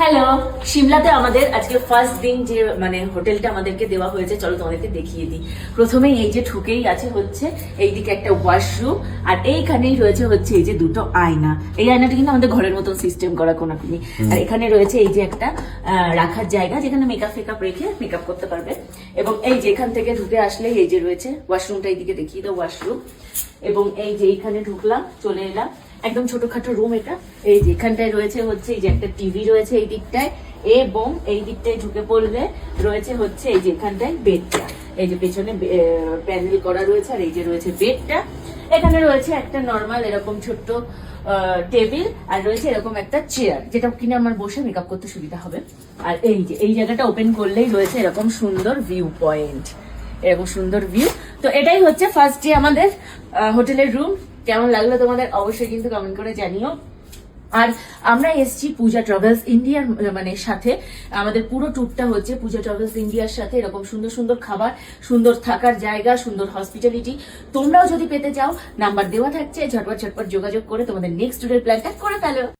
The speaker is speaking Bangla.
হ্যালো, সিমলাতে আমাদের আজকে ফার্স্ট দিন যে মানে হোটেলটা আমাদেরকে দেওয়া হয়েছে, চলো তোমাদেরকে দেখিয়ে দিই। প্রথমেই এই যে ঢুকেই আছে হচ্ছে এইদিকে একটা ওয়াশরুম, আর এইখানেই রয়েছে হচ্ছে এই যে দুটো আয়না। এই আয়নাটা কিন্তু আমাদের ঘরের মতন সিস্টেম করা কোনাকুনি। আর এখানে রয়েছে এই যে একটা রাখার জায়গা, যেখানে মেকআপ ফেকআপ রেখে মেকআপ করতে পারবে। এবং এই যে এখান থেকে ঢুকে আসলেই এই যে রয়েছে ওয়াশরুমটা, এইদিকে দেখিয়ে দাও ওয়াশরুম। এবং এই যে এইখানে ঢুকলাম, চলে এলাম, একদম ছোটখাটো রুম এটা। এই যে এখানটায় রয়েছে হচ্ছে এই যে একটা টিভি রয়েছে এই দিকটায়, এবং এই দিকটায় ঢুকে পড়লে রয়েছে হচ্ছে এই যে এখানটায় বেডটা, এই যে পেছনে প্যানেল করা রয়েছে, আর এই যে রয়েছে বেডটা। এখানে রয়েছে একটা নর্মাল এরকম ছোট্ট টেবিল, আর রয়েছে এরকম একটা চেয়ার, যেটা কিনে আমার বসে মেকআপ করতে সুবিধা হবে। আর এই যে এই জায়গাটা ওপেন করলেই রয়েছে এরকম সুন্দর ভিউ পয়েন্ট, এরকম সুন্দর ভিউ। তো এটাই হচ্ছে ফার্স্ট ডে আমাদের হোটেলের রুম। কেমন লাগলো তোমাদের অবশ্যই কিন্তু কমেন্ট করে জানিও। আর আমরা এসছি পূজা ট্রাভেলস ইন্ডিয়ার মানে সাথে, আমাদের পুরো ট্যুরটা হচ্ছে পূজা ট্রাভেলস ইন্ডিয়ার সাথে। এরকম সুন্দর সুন্দর খাবার, সুন্দর থাকার জায়গা, সুন্দর হসপিটালিটি তোমরাও যদি পেতে চাও, নাম্বার দেওয়া থাকছে, ঝটপট ঝটপট যোগাযোগ করে তোমাদের নেক্সট ট্যুরের প্ল্যানটা করে ফেলো।